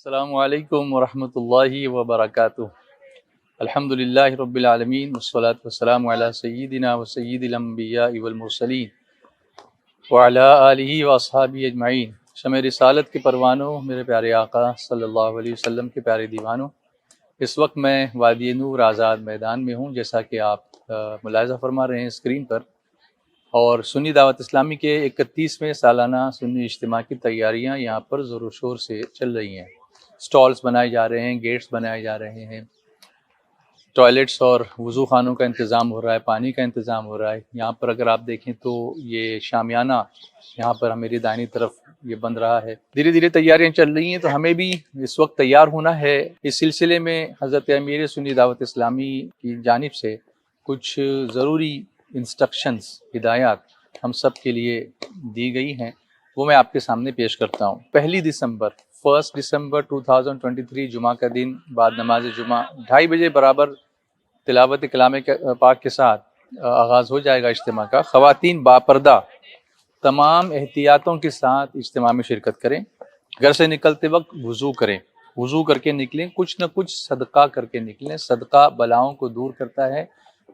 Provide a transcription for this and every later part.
السلام علیکم ورحمۃ اللہ وبرکاتہ۔ الحمدللہ رب العالمین والصلاة والسلام علی سیدنا و سید الانبیاء والمرسلین وعلی آلہ واصحابہ اجمعین۔ شمع رسالت کے پروانوں، میرے پیارے آقا صلی اللہ علیہ وسلم کے پیارے دیوانوں، اس وقت میں وادی نور آزاد میدان میں ہوں، جیسا کہ آپ ملاحظہ فرما رہے ہیں اسکرین پر، اور سنی دعوت اسلامی کے 31ویں سالانہ سنی اجتماع کی تیاریاں یہاں پر زور و شور سے چل رہی ہیں۔ سٹالز بنائے جا رہے ہیں، گیٹس بنائے جا رہے ہیں، ٹوائلٹس اور وضو خانوں کا انتظام ہو رہا ہے، پانی کا انتظام ہو رہا ہے۔ یہاں پر اگر آپ دیکھیں تو یہ شامیانہ یہاں پر میری دائنی طرف یہ بن رہا ہے۔ دھیرے دھیرے تیاریاں چل رہی ہیں، تو ہمیں بھی اس وقت تیار ہونا ہے۔ اس سلسلے میں حضرت امیر سنی دعوت اسلامی کی جانب سے کچھ ضروری انسٹرکشنز، ہدایات ہم سب کے لیے دی گئی ہیں، وہ میں آپ کے سامنے پیش کرتا ہوں۔ 1 دسمبر 2023 جمعہ کا دن بعد نماز جمعہ 2:30 بجے برابر تلاوت کلام پاک کے ساتھ آغاز ہو جائے گا اجتماع کا۔ خواتین باپردہ تمام احتیاطوں کے ساتھ اجتماع میں شرکت کریں۔ گھر سے نکلتے وقت وضو کریں، وضو کر کے نکلیں، کچھ نہ کچھ صدقہ کر کے نکلیں۔ صدقہ بلاؤں کو دور کرتا ہے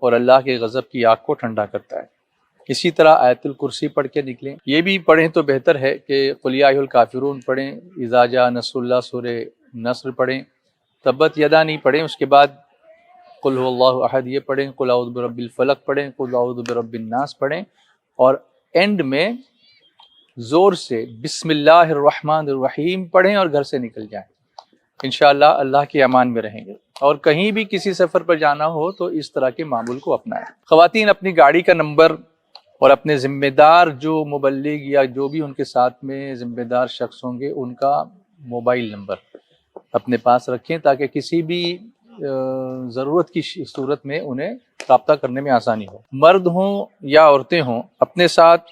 اور اللہ کے غضب کی آگ کو ٹھنڈا کرتا ہے۔ اسی طرح آیت الکرسی پڑھ کے نکلیں۔ یہ بھی پڑھیں تو بہتر ہے کہ قل یا ایھا الکافرون پڑھیں، اذا جاء نصر اللہ سورہ نصر پڑھیں، تبت یدا نہیں پڑھیں، اس کے بعد قل هو اللہ احد یہ پڑھیں، قل اعوذ برب الفلق پڑھیں، قل اعوذ برب الناس پڑھیں، اور اینڈ میں زور سے بسم اللہ الرحمن الرحیم پڑھیں اور گھر سے نکل جائیں۔ انشاءاللہ اللہ کے امان میں رہیں گے۔ اور کہیں بھی کسی سفر پر جانا ہو تو اس طرح کے معمول کو اپنائیں۔ خواتین اپنی گاڑی کا نمبر اور اپنے ذمہ دار جو مبلغ یا جو بھی ان کے ساتھ میں ذمہ دار شخص ہوں گے ان کا موبائل نمبر اپنے پاس رکھیں، تاکہ کسی بھی ضرورت کی صورت میں انہیں رابطہ کرنے میں آسانی ہو۔ مرد ہوں یا عورتیں ہوں، اپنے ساتھ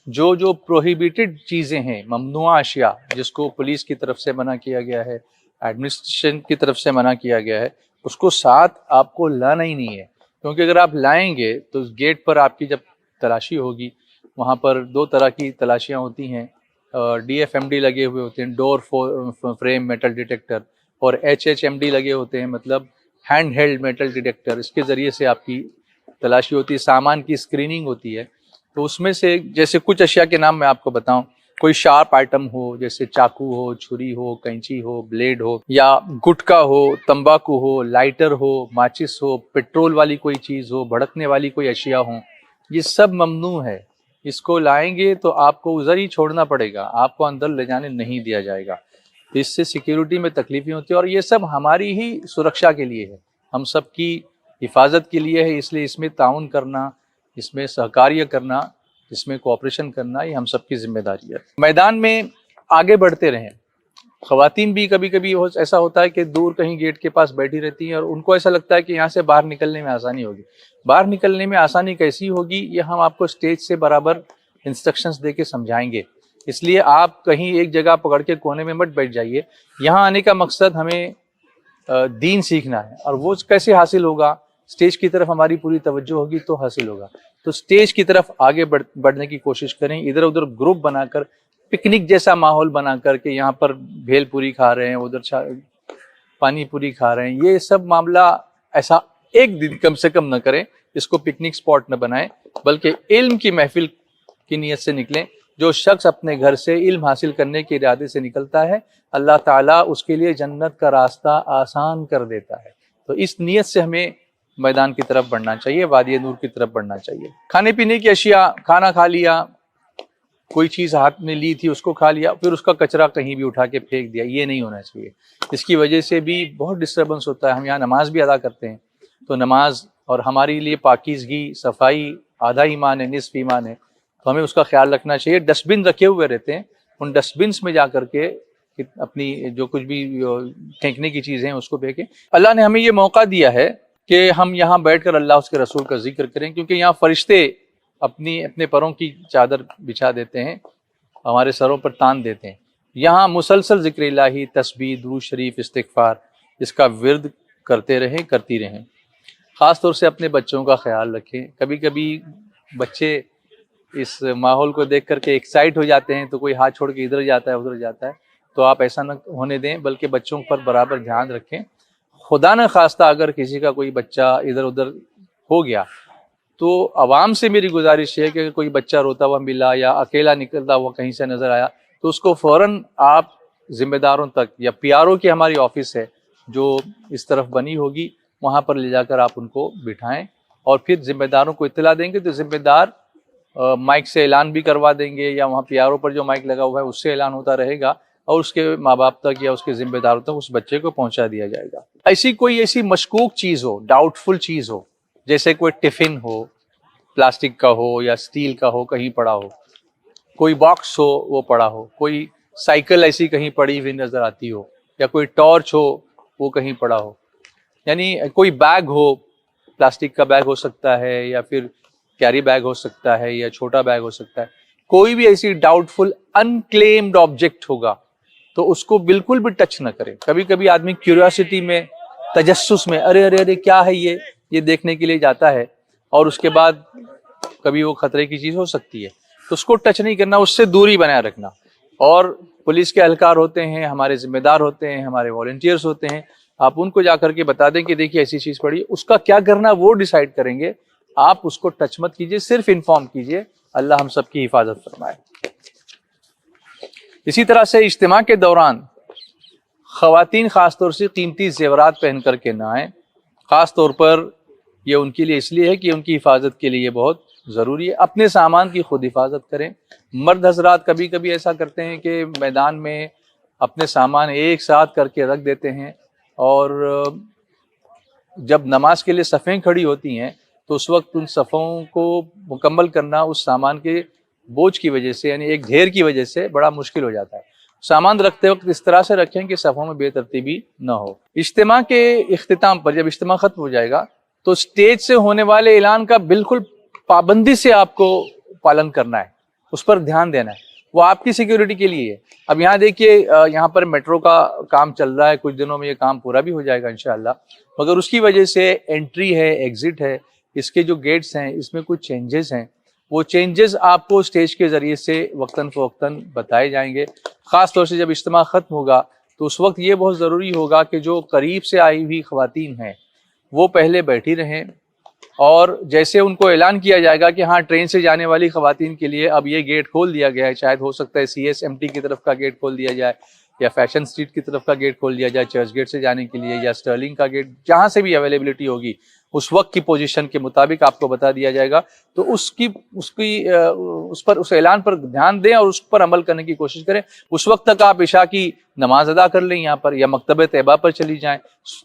جو جو پروہیبیٹڈ چیزیں ہیں، ممنوع اشیاء، جس کو پولیس کی طرف سے منع کیا گیا ہے، ایڈمنسٹریشن کی طرف سے منع کیا گیا ہے، اس کو ساتھ آپ کو لانا ہی نہیں ہے، کیونکہ اگر آپ لائیں گے تو گیٹ پر آپ کی جب تلاشی ہوگی، وہاں پر 2 طرح کی تلاشیاں ہوتی ہیں، DFMD لگے ہوئے ہوتے ہیں، ڈور فریم میٹل ڈیٹیکٹر، اور HHMD لگے ہوتے ہیں، مطلب ہینڈ ہیلڈ میٹل ڈیٹیکٹر۔ اس کے ذریعے سے آپ کی تلاشی ہوتی ہے، سامان کی اسکریننگ ہوتی ہے۔ تو اس میں سے جیسے کچھ اشیاء کے نام میں آپ کو بتاؤں، کوئی شارپ آئٹم ہو، جیسے چاقو ہو، چھری ہو، کینچی ہو، بلیڈ ہو، یا گٹکا ہو، تمباکو ہو، لائٹر ہو، ماچس ہو، پیٹرول والی کوئی چیز ہو، بھڑکنے والی کوئی اشیاء ہوں، یہ سب ممنوع ہے۔ اس کو لائیں گے تو آپ کو ادھر ہی چھوڑنا پڑے گا، آپ کو اندر لے جانے نہیں دیا جائے گا۔ تو اس سے سیکیورٹی میں تکلیفیں ہوتی ہیں، اور یہ سب ہماری ہی سرکشا کے لیے ہے، ہم سب کی حفاظت کے لیے ہے۔ اس لیے اس میں تعاون کرنا، اس میں سہکاریہ کرنا، اس میں کوآپریشن کرنا، یہ ہم سب کی ذمہ داری ہے۔ میدان میں آگے بڑھتے رہیں۔ خواتین بھی کبھی کبھی ایسا ہوتا ہے کہ دور کہیں گیٹ کے پاس بیٹھی رہتی ہیں، اور ان کو ایسا لگتا ہے کہ یہاں سے باہر نکلنے میں آسانی ہوگی۔ باہر نکلنے میں آسانی کیسی ہوگی، یہ ہم آپ کو اسٹیج سے برابر انسٹرکشنز دے کے سمجھائیں گے۔ اس لیے آپ کہیں ایک جگہ پکڑ کے کونے میں مت بیٹھ جائیے۔ یہاں آنے کا مقصد ہمیں دین سیکھنا ہے، اور وہ کیسے حاصل ہوگا؟ اسٹیج کی طرف ہماری پوری توجہ ہوگی تو حاصل ہوگا۔ تو اسٹیج کی طرف آگے بڑھنے کی کوشش کریں، ادھر ادھر گروپ بنا کر، پکنک جیسا ماحول بنا کر کے یہاں پر بھیل پوری کھا رہے ہیں، ادھر پانی پوری کھا رہے ہیں، یہ سب معاملہ ایسا ایک دن کم سے کم نہ کریں، اس کو پکنک سپاٹ نہ بنائیں، بلکہ علم کی محفل کی نیت سے نکلیں۔ جو شخص اپنے گھر سے علم حاصل کرنے کے ارادے سے نکلتا ہے، اللہ تعالیٰ اس کے لیے جنت کا راستہ آسان کر دیتا ہے۔ تو اس نیت سے ہمیں میدان کی طرف بڑھنا چاہیے، وادی نور کی طرف بڑھنا چاہیے۔ کھانے پینے کی اشیاء، کھانا کھا لیا، کوئی چیز ہاتھ میں لی تھی اس کو کھا لیا، پھر اس کا کچرا کہیں بھی اٹھا کے پھینک دیا، یہ نہیں ہونا چاہیے۔ اس کی وجہ سے بھی بہت ڈسٹربنس ہوتا ہے۔ ہم یہاں نماز بھی ادا کرتے ہیں، تو نماز اور ہمارے لیے پاکیزگی، صفائی آدھا ایمان ہے، نصف ایمان ہے، تو ہمیں اس کا خیال رکھنا چاہیے۔ ڈسٹ بن رکھے ہوئے رہتے ہیں، ان ڈسٹ بنس میں جا کر کے اپنی جو کچھ بھی پھینکنے کی چیزیں ہیں اس کو پھینکیں۔ اللہ نے ہمیں یہ موقع دیا ہے کہ ہم یہاں بیٹھ کر اللہ اس کے رسول کا ذکر کریں، کیونکہ یہاں فرشتے اپنے پروں کی چادر بچھا دیتے ہیں، ہمارے سروں پر تان دیتے ہیں۔ یہاں مسلسل ذکر الہی، تسبیح، درود شریف، استغفار، اس کا ورد کرتے رہیں، کرتی رہیں۔ خاص طور سے اپنے بچوں کا خیال رکھیں۔ کبھی کبھی بچے اس ماحول کو دیکھ کر کے ایکسائٹ ہو جاتے ہیں، تو کوئی ہاتھ چھوڑ کے ادھر جاتا ہے ادھر جاتا ہے، تو آپ ایسا نہ ہونے دیں، بلکہ بچوں پر برابر دھیان رکھیں۔ خدا نہ خواستہ اگر کسی کا کوئی بچہ ادھر ادھر ہو گیا تو عوام سے میری گزارش ہے کہ کوئی بچہ روتا ہوا ملا یا اکیلا نکلتا ہوا کہیں سے نظر آیا تو اس کو فوراً آپ ذمہ داروں تک یا پی آر او کی ہماری آفس ہے جو اس طرف بنی ہوگی، وہاں پر لے جا کر آپ ان کو بٹھائیں، اور پھر ذمہ داروں کو اطلاع دیں گے تو ذمہ دار مائک سے اعلان بھی کروا دیں گے، یا وہاں پی آر او پر جو مائک لگا ہوا ہے اس سے اعلان ہوتا رہے گا، اور اس کے ماں باپ تک یا اس کے ذمہ داروں تک اس بچے کو پہنچا دیا جائے گا۔ ایسی مشکوک چیز ہو، ڈاؤٹ فل چیز ہو، جیسے کوئی ٹفن ہو، پلاسٹک کا ہو یا اسٹیل کا ہو کہیں پڑا ہو، کوئی باکس ہو وہ پڑا ہو، کوئی سائیکل ایسی کہیں پڑی ہوئی نظر آتی ہو، یا کوئی ٹارچ ہو وہ کہیں پڑا ہو، یعنی کوئی بیگ ہو، پلاسٹک کا بیگ ہو سکتا ہے یا پھر کیری بیگ ہو سکتا ہے یا چھوٹا بیگ ہو سکتا ہے، کوئی بھی ایسی ڈاؤٹ فل انکلیمڈ آبجیکٹ ہوگا تو اس کو بالکل بھی ٹچ نہ کریں۔ کبھی کبھی آدمی کیوریوسٹی میں، تجسس میں ارے کیا ہے یہ دیکھنے کے لیے جاتا ہے، اور اس کے بعد کبھی وہ خطرے کی چیز ہو سکتی ہے، تو اس کو ٹچ نہیں کرنا، اس سے دوری بنائے رکھنا۔ اور پولیس کے اہلکار ہوتے ہیں، ہمارے ذمہ دار ہوتے ہیں، ہمارے والنٹیئرز ہوتے ہیں، آپ ان کو جا کر کے بتا دیں کہ دیکھیے ایسی چیز پڑی، اس کا کیا کرنا وہ ڈیسائیڈ کریں گے، آپ اس کو ٹچ مت کیجیے، صرف انفارم کیجیے۔ اللہ ہم سب کی حفاظت فرمائے۔ اسی طرح سے اجتماع کے دوران خواتین خاص طور سے قیمتی زیورات پہن کر کے نہ آئیں، خاص طور پر یہ ان کے لیے اس لیے ہے کہ ان کی حفاظت کے لیے یہ بہت ضروری ہے۔ اپنے سامان کی خود حفاظت کریں۔ مرد حضرات کبھی کبھی ایسا کرتے ہیں کہ میدان میں اپنے سامان ایک ساتھ کر کے رکھ دیتے ہیں، اور جب نماز کے لیے صفیں کھڑی ہوتی ہیں تو اس وقت ان صفوں کو مکمل کرنا اس سامان کے بوجھ کی وجہ سے، یعنی ایک ڈھیر کی وجہ سے بڑا مشکل ہو جاتا ہے۔ سامان رکھتے وقت اس طرح سے رکھیں کہ صفوں میں بے ترتیبی نہ ہو۔ اجتماع کے اختتام پر جب اجتماع ختم ہو جائے گا تو اسٹیج سے ہونے والے اعلان کا بالکل پابندی سے آپ کو پالن کرنا ہے، اس پر دھیان دینا ہے، وہ آپ کی سیکیورٹی کے لیے ہے۔ اب یہاں دیکھیے یہاں پر میٹرو کا کام چل رہا ہے، کچھ دنوں میں یہ کام پورا بھی ہو جائے گا انشاءاللہ، مگر اس کی وجہ سے انٹری ہے، ایگزٹ ہے، اس کے جو گیٹس ہیں اس میں کچھ چینجز ہیں، وہ چینجز آپ کو اسٹیج کے ذریعے سے وقتاً فوقتاً بتائے جائیں گے۔ خاص طور سے جب اجتماع ختم ہوگا تو اس وقت یہ بہت ضروری ہوگا کہ جو قریب سے آئی ہوئی خواتین ہیں وہ پہلے بیٹھی رہیں، اور جیسے ان کو اعلان کیا جائے گا کہ ہاں ٹرین سے جانے والی خواتین کے لیے اب یہ گیٹ کھول دیا گیا ہے، شاید ہو سکتا ہے سی ایس ایم ٹی کی طرف کا گیٹ کھول دیا جائے، یا فیشن اسٹریٹ کی طرف کا گیٹ کھول دیا جائے چرچ گیٹ سے جانے کے لیے، یا اسٹرلنگ کا گیٹ، جہاں سے بھی اویلیبلٹی ہوگی اس وقت کی پوزیشن کے مطابق آپ کو بتا دیا جائے گا۔ تو اس اعلان پر دھیان دیں اور اس پر عمل کرنے کی کوشش کریں۔ اس وقت تک آپ عشاء کی نماز ادا کر لیں یہاں پر، یا مکتبہ طیبہ پر چلی جائیں۔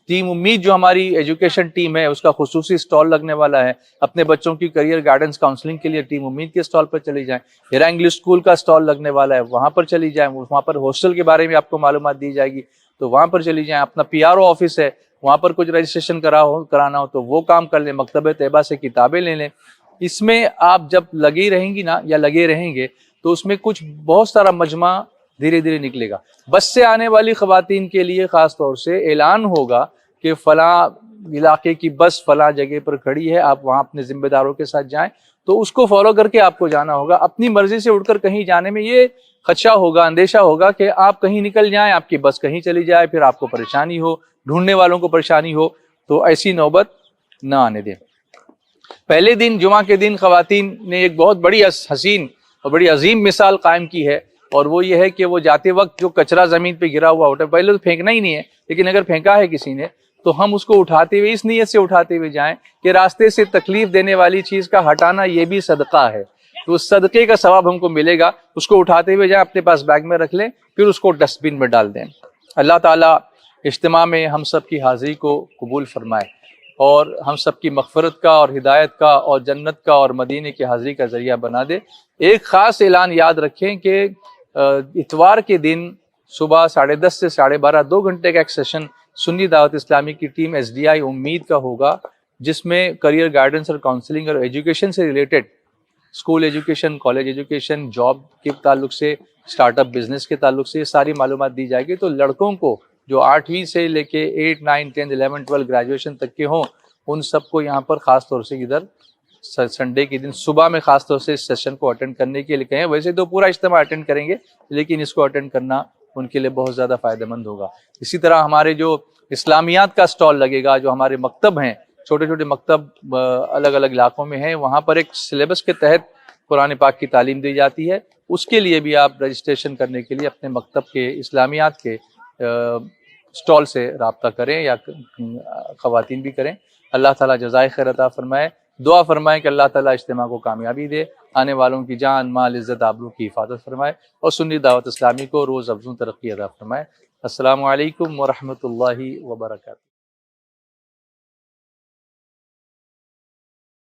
ٹیم امید جو ہماری ایجوکیشن ٹیم ہے اس کا خصوصی اسٹال لگنے والا ہے، اپنے بچوں کی کریئر گائیڈنس کاؤنسلنگ کے لیے ٹیم امید کے اسٹال پر چلی جائیں۔ ہیرا انگلش اسکول کا اسٹال لگنے والا ہے، وہاں پر چلی جائیں، وہاں پر ہاسٹل کے بارے میں آپ کو معلومات دی جائے گی تو وہاں پر چلی جائیں۔ اپنا پی آر او آفس ہے، وہاں پر کچھ رجسٹریشن کرانا ہو تو وہ کام کر لیں، مکتبہ طیبہ سے کتابیں لے لیں۔ اس میں آپ جب لگی رہیں گی نا یا لگے رہیں گے تو اس میں کچھ بہت سارا مجمع دھیرے دھیرے نکلے گا۔ بس سے آنے والی خواتین کے لیے خاص طور سے اعلان ہوگا کہ فلاں علاقے کی بس فلاں جگہ پر کھڑی ہے، آپ وہاں اپنے ذمہ داروں کے ساتھ جائیں، تو اس کو فالو کر کے آپ کو جانا ہوگا۔ اپنی مرضی سے اٹھ کر کہیں جانے میں یہ خدشہ ہوگا، اندیشہ ہوگا کہ آپ کہیں نکل جائیں، آپ کی بس کہیں چلی جائے، پھر آپ کو پریشانی ہو، ڈھونڈنے والوں کو پریشانی ہو، تو ایسی نوبت نہ آنے دیں۔ پہلے دن جمعہ کے دن خواتین نے ایک بہت بڑی حسین اور بڑی عظیم مثال قائم کی ہے، اور وہ یہ ہے کہ وہ جاتے وقت جو کچرا زمین پہ گرا ہوا ہوتا ہے، پہلے تو پھینکنا ہی نہیں ہے، لیکن اگر پھینکا ہے کسی نے تو ہم اس کو اٹھاتے ہوئے اس نیت سے اٹھاتے ہوئے جائیں کہ راستے سے تکلیف دینے والی چیز کا ہٹانا یہ بھی صدقہ ہے، تو اس صدقے کا ثواب ہم کو ملے گا۔ اس کو اٹھاتے ہوئے جائیں، اپنے پاس بیگ میں رکھ لیں، پھر اس کو ڈسٹ بن میں ڈال دیں۔ اللہ تعالیٰ اجتماع میں ہم سب کی حاضری کو قبول فرمائے، اور ہم سب کی مغفرت کا اور ہدایت کا اور جنت کا اور مدینے کی حاضری کا ذریعہ بنا دے۔ ایک خاص اعلان یاد رکھیں کہ اتوار کے دن صبح 10:30 سے 12:30 2 گھنٹے کا ایک سیشن سنی دعوت اسلامی کی ٹیم ایس ڈی آئی امید کا ہوگا، جس میں کریئر گائیڈنس اور کاؤنسلنگ اور ایجوکیشن سے related, school education, college education, job کے تعلق سے، اسٹارٹ اپ بزنس کے تعلق سے یہ ساری معلومات دی جائے گی۔ تو لڑکوں کو جو 8ویں سے لے کے 8، 9، 10، 11، 12 گریجویشن تک کے ہوں، ان سب کو یہاں پر خاص طور سے ادھر سنڈے کے دن صبح میں خاص طور سے اس سیشن کو اٹینڈ کرنے کے لیے کہیں۔ ویسے تو پورا اجتماع اٹینڈ کریں گے، لیکن اس کو اٹینڈ کرنا ان کے لیے بہت زیادہ فائدہ مند ہوگا۔ اسی طرح ہمارے جو اسلامیات کا سٹال لگے گا، جو ہمارے مکتب ہیں، چھوٹے چھوٹے مکتب الگ الگ علاقوں میں ہیں، وہاں پر ایک سلیبس کے تحت قرآن پاک کی تعلیم دی جاتی ہے، اس کے لیے بھی آپ رجسٹریشن کرنے کے لیے اپنے مکتب کے اسلامیات کے سٹال سے رابطہ کریں، یا خواتین بھی کریں۔ اللہ تعالیٰ جزائے خیر عطا فرمائے۔ دعا فرمائیں کہ اللہ تعالیٰ اجتماع کو کامیابی دے، آنے والوں کی جان مال عزت آبرو کی حفاظت فرمائے، اور سنی دعوت اسلامی کو روز افزوں ترقی عطا فرمائے۔ السلام علیکم ورحمۃ اللہ وبرکاتہ۔